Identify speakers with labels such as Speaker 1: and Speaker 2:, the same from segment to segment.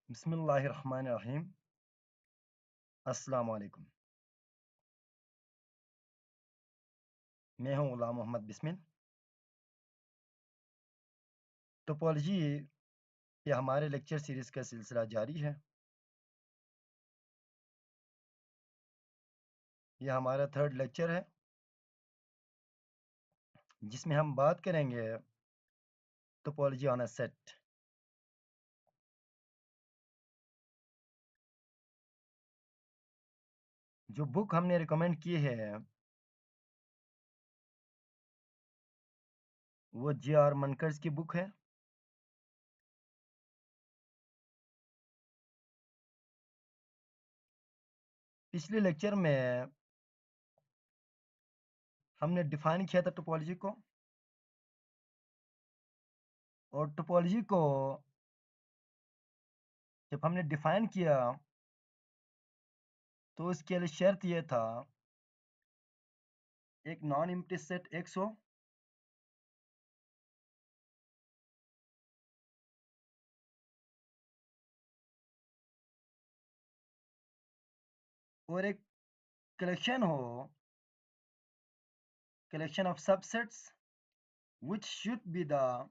Speaker 1: बिस्मिल्लाहिर्रहमानिर्रहीम। अस्सलाम वालेकुम। मैं हूं गुलाम मोहम्मद बिस्मिल। टोपोलॉजी ये हमारे लेक्चर सीरीज़ का सिलसिला जारी है। यह हमारा थर्ड लेक्चर है जिसमें हम बात करेंगे टोपोलॉजी ऑन अ सेट। जो बुक हमने रिकमेंड की है वो J.R. मनकर्स की बुक है। पिछले लेक्चर में हमने डिफाइन किया था टोपोलॉजी को, और टोपोलॉजी को जब हमने डिफाइन किया तो उसके लिए शर्त यह था एक नॉन एम्प्टी सेट X हो और एक कलेक्शन हो, collection of subsets which should be the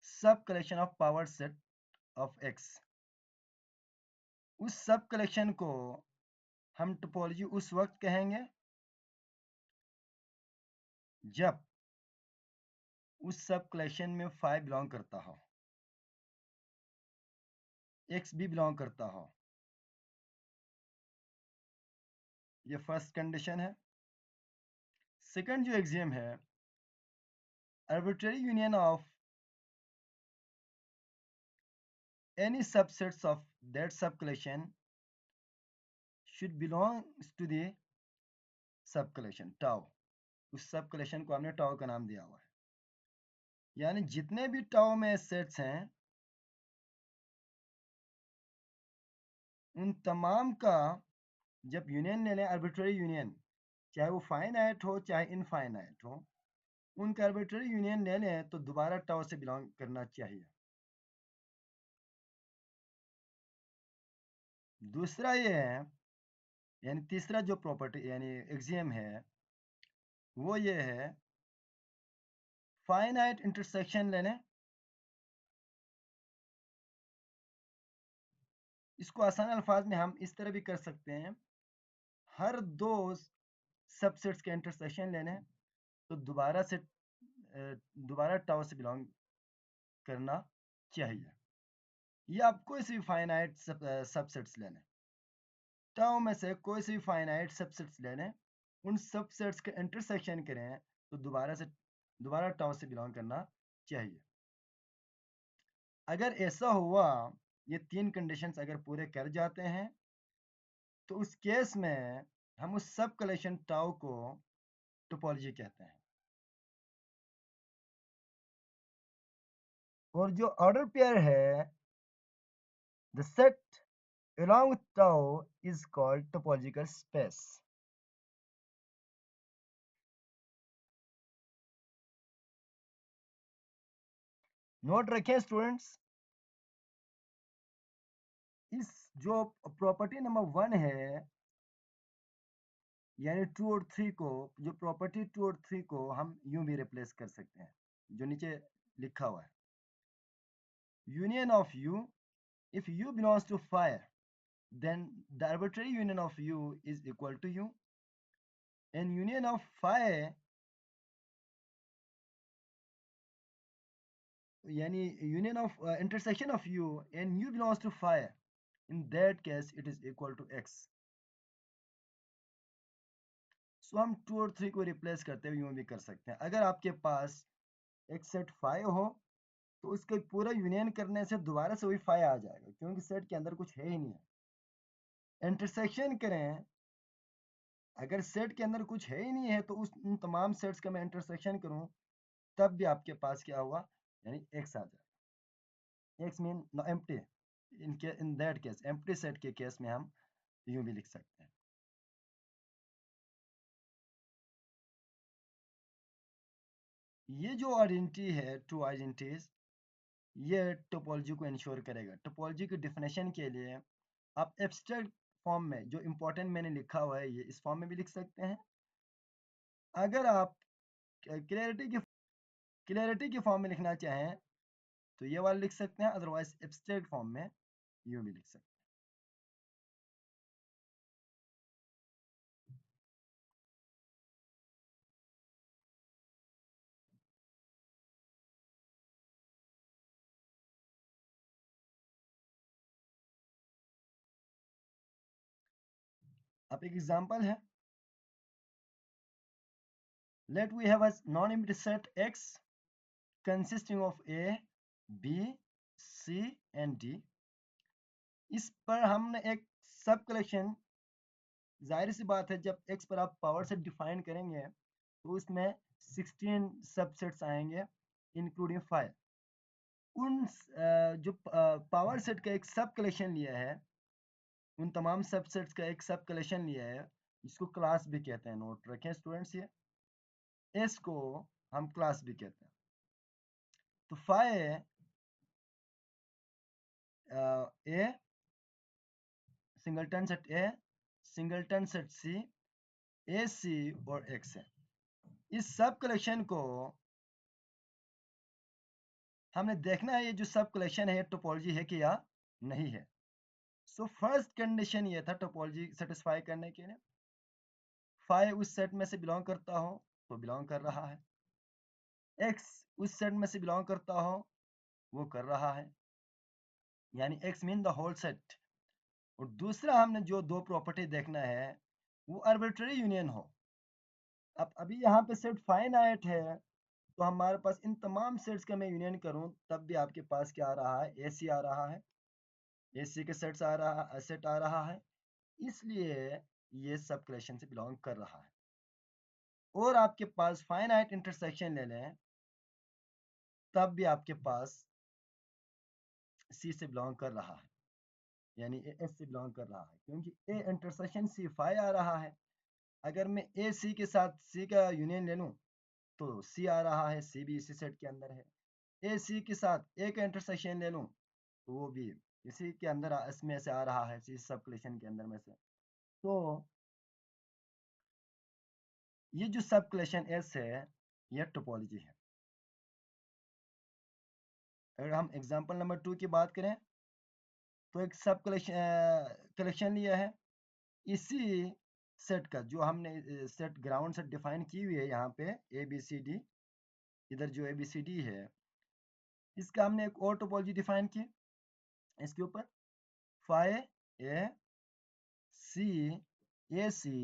Speaker 1: sub collection of powered set of X। उस सब कलेक्शन को हम टोपोलॉजी उस वक्त कहेंगे जब उस सब कलेक्शन में फाइव बिलोंग करता हो, एक्स भी बिलोंग करता हो। ये फर्स्ट कंडीशन है। सेकंड जो एग्जाम है, arbitrary union of any subsets of that sub collection should belongs to the सब कलेक्शन टाउ। उस सब कलेक्शन को हमने टाउ का नाम दिया हुआ है। यानी जितने भी टाउ में सेट्स हैं उन तमाम का जब यूनियन ले लें, आर्बिट्ररी यूनियन, चाहे वो फाइनाइट हो चाहे इनफाइनाइट हो, उनका आर्बिट्ररी यूनियन ले लें तो दोबारा टाउ से बिलोंग करना चाहिए। दूसरा ये है, यानी तीसरा जो प्रॉपर्टी यानी एक्सियम है वो ये है, फाइनाइट इंटरसेक्शन ले लें। इसको आसान अल्फाज में हम इस तरह भी कर सकते हैं, हर दो सबसेट्स के इंटरसेक्शन ले लें तो दोबारा टाउ से बिलोंग करना चाहिए। या आप कोई सी फाइनाइट सबसेट्स ले लें, टाउ में से कोई सी फाइनाइट सबसेट्स ले लें, उन सबसेट्स के इंटरसेक्शन करें तो दोबारा टाउ से बिलोंग करना चाहिए। अगर ऐसा हुआ, ये तीन कंडीशंस अगर पूरे कर जाते हैं तो उस केस में हम उस सब कलेक्शन टाउ को टोपोलॉजी कहते हैं। और जो ऑर्डर पेयर है, the set along with tau is called topological space। Note रखें स्टूडेंट्स, इस जो प्रॉपर्टी नंबर 1 है यानी 2 और 3 को, जो प्रॉपर्टी 2 और 3 को हम यूं भी रिप्लेस कर सकते हैं जो नीचे लिखा हुआ है, union of you, if u belongs to phi then the arbitrary union of u is equal to u, and union of phi यानी union of intersection of u and u belongs to phi, in that case it is equal to x। सो हम 2 और 3 को replace करते हुए यूं भी कर सकते हैं। अगर आपके पास एक सेट फाइव हो तो उसके पूरा यूनियन करने से दोबारा से वही फाइव आ जाएगा, क्योंकि सेट के अंदर कुछ है ही नहीं है। इंटरसेक्शन करें, अगर सेट के अंदर कुछ है ही नहीं है तो उन तमाम सेट्स का मैं इंटरसेक्शन करूं तब भी आपके पास क्या हुआ, यानी एक्स आ जाएगा। X mean empty, in that case empty set के केस में हम यूं भी लिख सकते हैं। ये जो आइडेंटिटी है, टू आइडेंटिटीज, ये टोपोलॉजी को इंश्योर करेगा। टोपोलॉजी की डेफिनेशन के लिए आप एब्स्ट्रैक्ट फॉर्म में जो इम्पोर्टेंट मैंने लिखा हुआ है ये इस फॉर्म में भी लिख सकते हैं। अगर आप क्लियरिटी की फॉर्म में लिखना चाहें तो ये वाला लिख सकते हैं, अदरवाइज एब्स्ट्रैक्ट फॉर्म में यूं भी लिख सकते हैं। अब एक एग्जांपल है, let we have a non-empty set X consisting of A, B, C and D। इस पर हमने एक सब कलेक्शन, जाहिर सी बात है जब X पर आप पावर सेट डिफाइन करेंगे तो इसमें 16 सबसेट्स आएंगे इंक्लूडिंग 5। उन जो पावर सेट का एक सब कलेक्शन लिया है, उन तमाम सबसेट्स का एक सब कलेक्शन लिया है, जिसको क्लास भी कहते हैं। नोट रखें स्टूडेंट्स, ये एस को हम क्लास भी कहते हैं। तो five A singleton set A, singleton set C, A C और एक्स है। इस सब कलेक्शन को हमने देखना है, ये जो सब कलेक्शन है टोपोलॉजी है कि या नहीं है। सो फर्स्ट कंडीशन ये था टोपोलॉजी सेटिस्फाई करने के लिए, फाइव उस सेट में से बिलोंग करता हो तो बिलोंग कर रहा है, एक्स उस सेट में से बिलोंग करता हो वो कर रहा है, यानी x mean the whole set. और दूसरा हमने जो दो प्रॉपर्टी देखना है वो आर्बिट्ररी यूनियन हो। अब अभी यहाँ पे सेट फाइनाइट है तो हमारे पास इन तमाम सेट्स का मैं यूनियन करूं तब भी आपके पास क्या आ रहा है, ए सी आ रहा है, ए सी के सेट्स आ रहा सेट आ रहा है, इसलिए ये सब कलेक्शन से बिलोंग कर रहा है। और आपके पास फाइनाइट इंटरसेक्शन ले लें तब भी आपके पास सी से बिलोंग कर रहा है, यानी ए एस से बिलोंग कर रहा है, क्योंकि ए इंटरसेक्शन सी फाइव आ रहा है। अगर मैं ए सी के साथ सी का यूनियन ले लूं तो सी आ रहा है, सी भी इसी सेट के अंदर है। ए सी के साथ ए का इंटरसेक्शन ले लूं तो वो भी इसी के अंदर इसमें से आ रहा है, इसी सब कलेक्शन के अंदर में से। तो ये जो सब कलेक्शन एस है ये टोपोलॉजी है। अगर हम एग्जांपल नंबर 2 की बात करें तो एक सब कलेक्शन लिया है, इसी सेट का जो हमने सेट ग्राउंड सेट डिफाइन की हुई है यहाँ पे ए बी सी डी, इधर जो ए बी सी डी है इसका हमने एक और टोपोलॉजी डिफाइन की इसके ऊपर, five A C A C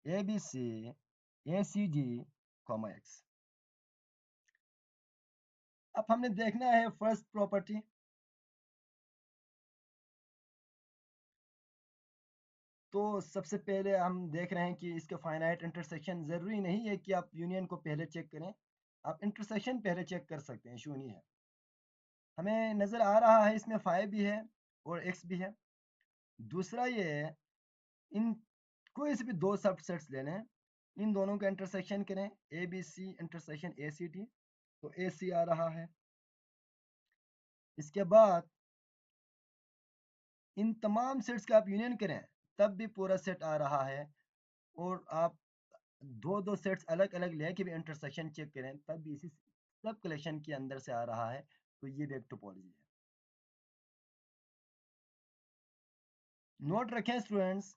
Speaker 1: A B C A C D comma x. अब हमने देखना है फर्स्ट प्रॉपर्टी, तो सबसे पहले हम देख रहे हैं कि इसका फाइनाइट इंटरसेक्शन, जरूरी नहीं है कि आप यूनियन को पहले चेक करें, आप इंटरसेक्शन पहले चेक कर सकते हैं, इशू नहीं है। हमें नजर आ रहा है इसमें 5 भी है और x भी है। दूसरा ये इन कोई से भी दो सबसेट्स ले लें, इन दोनों का इंटरसेक्शन करें, A B C intersection A C D, तो ए सी आ रहा है। इसके बाद इन तमाम सेट्स का आप यूनियन करें तब भी पूरा सेट आ रहा है, और आप दो दो सेट्स अलग अलग लेके भी इंटरसेक्शन चेक करें तब भी इसी सब कलेक्शन के अंदर से आ रहा है, तो ये भी एक टोपोलॉजी है। नोट रखें स्टूडेंट्स,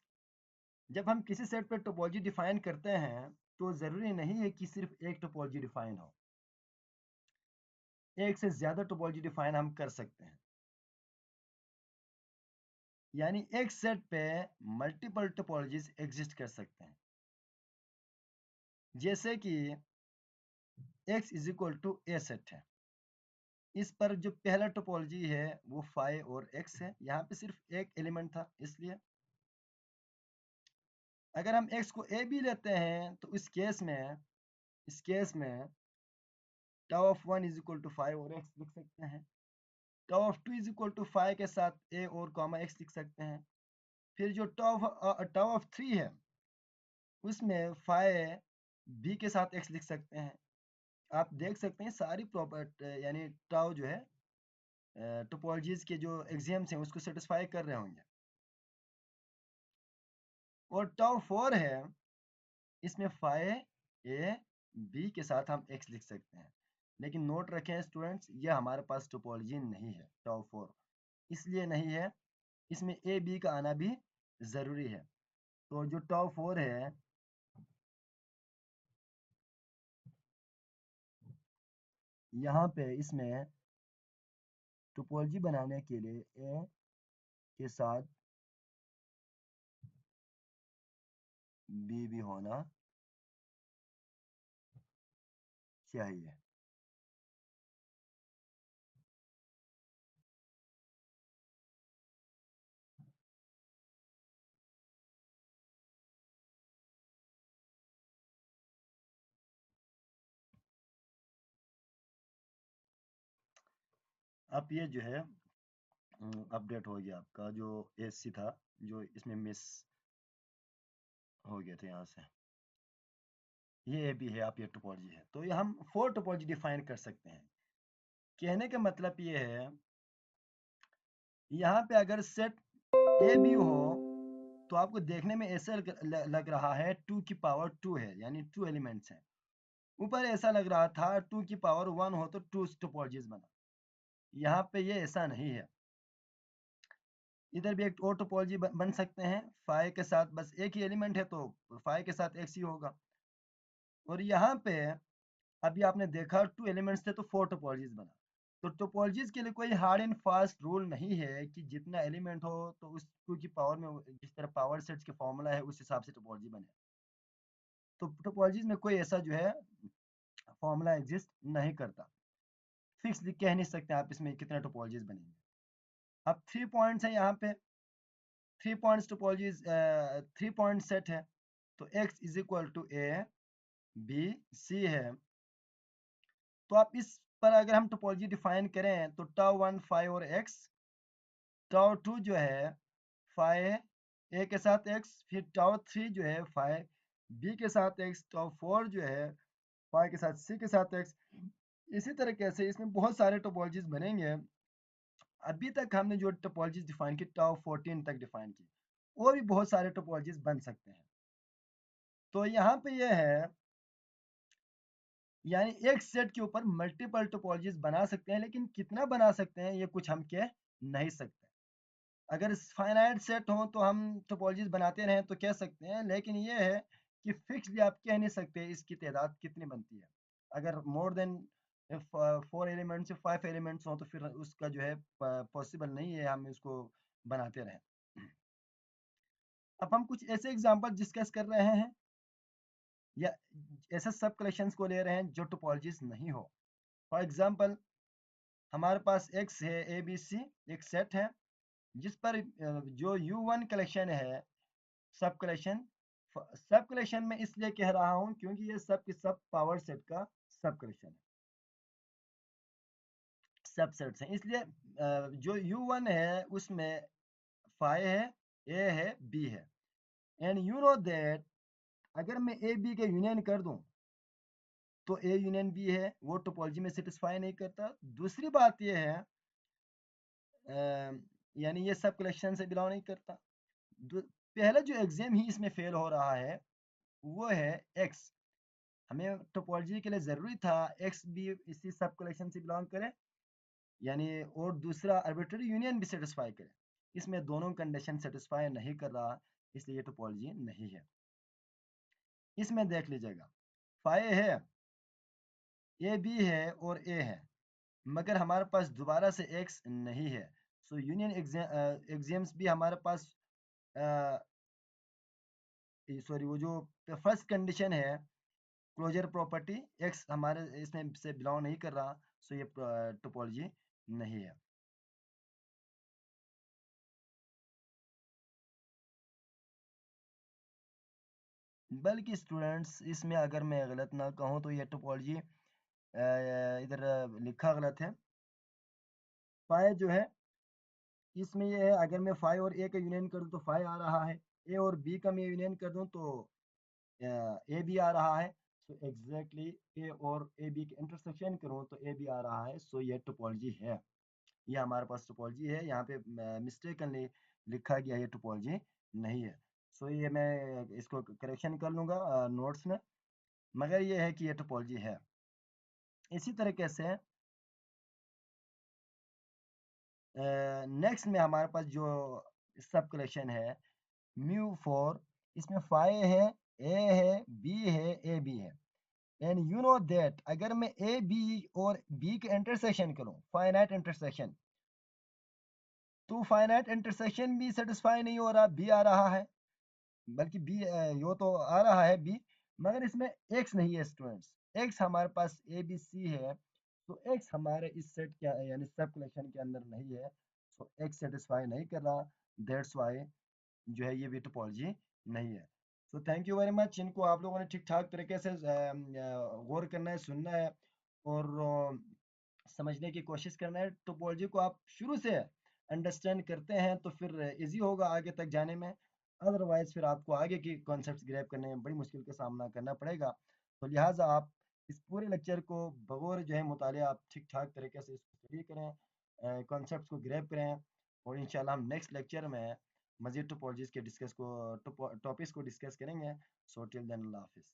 Speaker 1: जब हम किसी सेट पर टोपोलॉजी डिफाइन करते हैं तो जरूरी नहीं है कि सिर्फ एक टोपोलॉजी डिफाइन हो, एक से ज्यादा टोपोलॉजी डिफाइन हम कर सकते हैं। यानी एक सेट पे मल्टीपल टोपोलॉजीज एग्जिस्ट कर सकते हैं, जैसे कि x is equal to A set है, इस पर जो पहला टोपोलॉजी है वो 5 और x है, यहाँ पे सिर्फ एक एलिमेंट था इसलिए। अगर हम x को a भी लेते हैं तो इस केस में tau of 1 is equal to 5 और x लिख सकते हैं, tau of 2 is equal to 5 के साथ a और कॉमा x लिख सकते हैं। फिर जो टाउ ऑफ 3 है उसमें 5 b के साथ x लिख सकते हैं। आप देख सकते हैं सारी प्रॉपर्टी यानी टाउ जो है टोपोलॉजीज के जो एग्जाम्स हैं उसको सेटिस्फाई कर रहे होंगे। और टाउ 4 है, इसमें फाइव ए बी के साथ हम एक्स लिख सकते हैं, लेकिन नोट रखें स्टूडेंट्स, ये हमारे पास टोपोलॉजी नहीं है टाउ 4, इसलिए नहीं है, इसमें ए बी का आना भी ज़रूरी है। तो जो टाउ 4 है, यहाँ पे इसमें टोपोलॉजी बनाने के लिए ए के साथ बी भी होना चाहिए। अब ये जो है अपडेट हो गया, आपका जो एस था जो इसमें मिस हो गया था यहाँ से, ये भी है, आप ये टोपोलॉजी है। तो ये हम 4 टोपोलॉजी डिफाइन कर सकते हैं। कहने का मतलब ये है, यहाँ पे अगर सेट ए बी हो तो आपको देखने में ऐसा लग रहा है 2 की पावर 2 है, यानी 2 एलिमेंट्स हैं। ऊपर ऐसा लग रहा था 2 की पावर 1 हो तो 2 टोपोलॉजीज बना। यहाँ पे ये ऐसा नहीं है। इधर भी एक और टोपोलॉजी बन सकते हैं, 5 के साथ बस एक ही एलिमेंट है तो 5 के साथ एक्स ही होगा। और यहाँ पे अभी आपने देखा 2 एलिमेंट्स थे तो 4 टोपोलॉजीज बना। तो टोपोलॉजीज के लिए कोई हार्ड एंड फास्ट रूल नहीं है कि जितना एलिमेंट हो तो उस 2 की पावर में जिस तरह पावर सेट्स के फॉर्मूला है उस हिसाब से टोपोलॉजी बने। तो टोपोलॉजीज में कोई ऐसा जो है फॉर्मूला एग्जिस्ट नहीं करता, फिक्स कह नहीं सकते आप इसमें कितने टोपोलॉजीज बनेंगे। अब 3 पॉइंट्स है यहाँ पे, 3 पॉइंट्स टोपोलॉजीज 3 पॉइंट सेट है, तो x is equal to A B C है। तो आप इस पर अगर हम टोपोलॉजी डिफाइन करें तो टाउ 1 5 और x, टाउ 2 जो है 5 ए के साथ x, फिर टाउ 3 जो है 5 बी के साथ x, टाउ 4 जो है 5 के साथ c के साथ x। इसी तरीके से इसमें बहुत सारे टोपोलॉजीज बनेंगे। अभी तक हमने जो टोपोलॉजीज डिफाइन की टाउ 14 तक डिफाइन की, और भी बहुत सारे टोपोलॉजीज बन सकते हैं। तो यहाँ पे ये है, यानी एक सेट के ऊपर मल्टीपल टोपोलॉजीज बना सकते हैं, लेकिन कितना बना सकते हैं ये कुछ हम कह नहीं सकते। अगर फाइनाइट सेट हो तो हम टोपोलॉजीज बनाते रहें तो कह सकते हैं, लेकिन ये है कि फिक्सली आप कह नहीं सकते इसकी तादाद कितनी बनती है। अगर मोर देन 4 एलिमेंट्स या 5 एलिमेंट्स हो तो फिर उसका जो है पॉसिबल नहीं है हम इसको बनाते रहें। अब हम कुछ ऐसे एग्जांपल डिस्कस कर रहे हैं या ऐसे सब कलेक्शंस को ले रहे हैं जो टोपोलॉजीज नहीं हो। फॉर एग्जांपल हमारे पास x है ए बी सी, एक सेट है जिस पर जो U1 कलेक्शन है, सब कलेक्शन, सब कलेक्शन में इसलिए कह रहा हूं क्योंकि ये सब के सब पावर सेट का सब कलेक्शन है, सब सेट्स हैं, इसलिए जो U1 है उसमें 5 है, A है, B है। एंड यू नो दैट अगर मैं ए बी के यूनियन कर दूं तो ए यूनियन बी है, वो टोपोलॉजी में सेटिस्फाई नहीं करता। दूसरी बात ये है यानी ये सब कलेक्शन से बिलोंग नहीं करता। पहला जो एग्जाम ही इसमें फेल हो रहा है वो है एक्स। हमें टोपोलॉजी के लिए ज़रूरी था एक्स भी इसी सब कलेक्शन से बिलोंग करे, यानी और दूसरा आर्बिट्ररी यूनियन भी सेटिस्फाई करे। इसमें दोनों कंडीशन सेटिस्फाई नहीं कर रहा, इसलिए ये टोपोलॉजी नहीं है। इसमें देख लीजिएगा 5 है, ए बी है और ए है, मगर हमारे पास दोबारा से एक्स नहीं है। सो यूनियन एग्जाम्स भी हमारे पास सॉरी वो जो फर्स्ट कंडीशन है क्लोजर प्रॉपर्टी एक्स हमारे इसमें से बिलोंग नहीं कर रहा, सो ये टोपोलॉजी नहीं है। बल्कि स्टूडेंट्स इसमें अगर मैं गलत ना कहूँ तो ये टोपोलॉजी इधर लिखा गलत है। फाइव जो है इसमें ये है, अगर मैं फाइव और ए का यूनियन कर दूँ तो फाइव आ रहा है, ए और बी का मैं यूनियन कर दूँ तो ए बी आ रहा है। सो एग्जैक्टली ए और ए बी के इंटरसेक्शन करूँ तो ए बी आ रहा है, सो ये टोपोलॉजी है। ये हमारे पास टोपोलॉजी है, यहाँ पे मिस्टेकनली लिखा गया ये टोपोलॉजी नहीं है। सो ये मैं इसको करेक्शन कर लूँगा नोट्स में, मगर ये है कि ये टोपोलॉजी है। इसी तरीके से नेक्स्ट में हमारे पास जो सब कलेक्शन है म्यू फोर, इसमें फाइ है, ए है, बी है, ए बी है। एंड यू नो दैट अगर मैं ए बी और बी के इंटरसेक्शन करूं, फाइनाइट इंटरसेक्शन, तो फाइनाइट इंटरसेक्शन भी सेटिस्फाई नहीं हो रहा, बी आ रहा है, बल्कि बी यो तो आ रहा है बी, मगर इसमें एक्स नहीं है स्टूडेंट्स। एक्स हमारे पास ए बी सी है, तो एक्स हमारे इस सेट के यानी सब कलेक्शन के अंदर नहीं है, तो एक्स सेटिस्फाई नहीं कर रहा, दैट्स वाई जो है ये भी टोपोलॉजी नहीं है। So thank you very much. इनको आप लोगों ने ठीक ठाक तरीके से गौर करना है, सुनना है और समझने की कोशिश करना है। टोपोलॉजी को आप शुरू से अंडरस्टैंड करते हैं तो फिर इजी होगा आगे तक जाने में, अदरवाइज फिर आपको आगे की कॉन्सेप्ट्स ग्रैब करने में बड़ी मुश्किल का सामना करना पड़ेगा। तो लिहाजा आप इस पूरे लेक्चर को बगौर जो है मुताले आप ठीक ठाक तरीके से इसको स्टडी करें, कॉन्सेप्ट्स को ग्रैब करें, और इंशाल्लाह हम नेक्स्ट लेक्चर में मजीद टोपोलॉजीज के डिस्कस को टॉपिक्स को डिस्कस करेंगे। सो टिल देन अल्लाह हाफिज़।